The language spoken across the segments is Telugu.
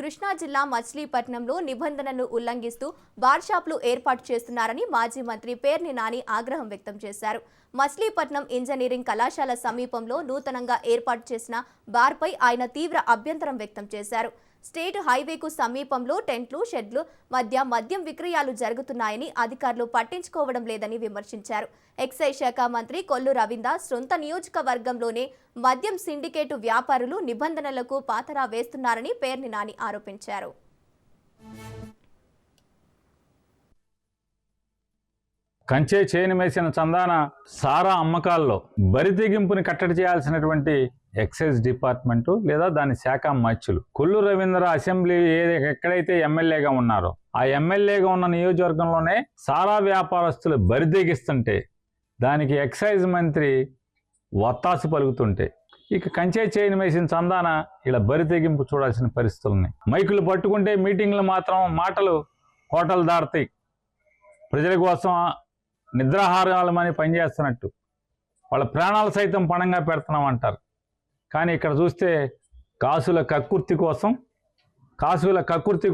కృష్ణా జిల్లా మచిలీపట్నంలో నిబంధనలను ఉల్లంఘిస్తూ బార్ షాపులు ఏర్పాటు చేస్తున్నారని మాజీ మంత్రి పేర్ని నాని ఆగ్రహం వ్యక్తం చేశారు. మచిలీపట్నం ఇంజనీరింగ్ కళాశాల సమీపంలో నూతనంగా ఏర్పాటు చేసిన బార్పై ఆయన తీవ్ర అభ్యంతరం వ్యక్తం చేశారు. స్టేట్ హైవేకు సమీపంలో టెంట్లు, షెడ్లు మధ్య మద్యం విక్రయాలు జరుగుతున్నాయని అధికారులు పట్టించుకోవడం లేదని విమర్శించారు. ఎక్సైజ్ శాఖ మంత్రి కొల్లు రవీంద్ర సొంత నియోజకవర్గంలోనే మద్యం సిండికేటు వ్యాపారులు నిబంధనలకు పాతరా వేస్తున్నారని పేర్ని నాని ఆరోపించారు. కంచే చేయని మేసిన చందాన సారా అమ్మకాల్లో బరితెగింపుని కట్టడి చేయాల్సినటువంటి ఎక్సైజ్ డిపార్ట్మెంటు లేదా దాని శాఖ మచ్చులు కొల్లు రవీంద్ర అసెంబ్లీ ఎక్కడైతే ఎమ్మెల్యేగా ఉన్నారో ఆ ఎమ్మెల్యేగా ఉన్న నియోజకవర్గంలోనే సారా వ్యాపారస్తులు బరితెగిస్తుంటే దానికి ఎక్సైజ్ మంత్రి వత్తాసు పలుకుతుంటే ఇక కంచే చేయని మేసిన చందాన ఇలా బరితెగింపు చూడాల్సిన పరిస్థితులు ఉన్నాయి. మైకులు పట్టుకుంటే మీటింగ్లు మాత్రం మాటలు కోటలు దాడతాయి. ప్రజల కోసం నిద్రాహారాలమని పనిచేస్తున్నట్టు వాళ్ళ ప్రాణాలు సైతం పణంగా పెడుతున్నాం అంటారు. కానీ ఇక్కడ చూస్తే కాసుల కక్కుర్తి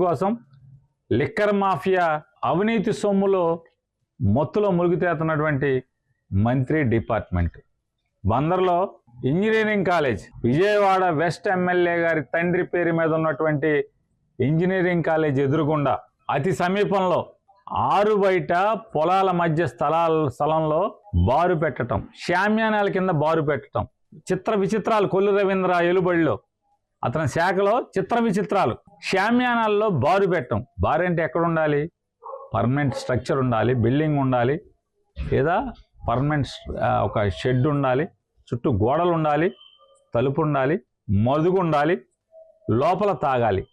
కోసం లిక్కర్ మాఫియా అవినీతి సొమ్ములో మొత్తులో మునిగితేతున్నటువంటి మంత్రి డిపార్ట్మెంట్. బందర్లో engineering college, Vijayawada west MLA గారి తండ్రి పేరు మీద ఉన్నటువంటి ఇంజనీరింగ్ కాలేజ్ ఎదురుగుండా అతి సమీపంలో ఆరు బయట పొలాల మధ్య స్థలంలో బారు పెట్టడం, శామ్యానాల కింద బారు పెట్టడం, చిత్ర విచిత్రాలు. కొల్లు రవీంద్ర ఎలుబడిలో అతని శాఖలో చిత్ర విచిత్రాలు. శామ్యానాల్లో బారు పెట్టడం. బారు అంటే ఎక్కడ ఉండాలి? పర్మనెంట్ స్ట్రక్చర్ ఉండాలి, బిల్డింగ్ ఉండాలి, లేదా పర్మనెంట్ ఒక షెడ్ ఉండాలి, చుట్టూ గోడలు ఉండాలి, తలుపు ఉండాలి, మదుగు ఉండాలి, లోపల తాగాలి.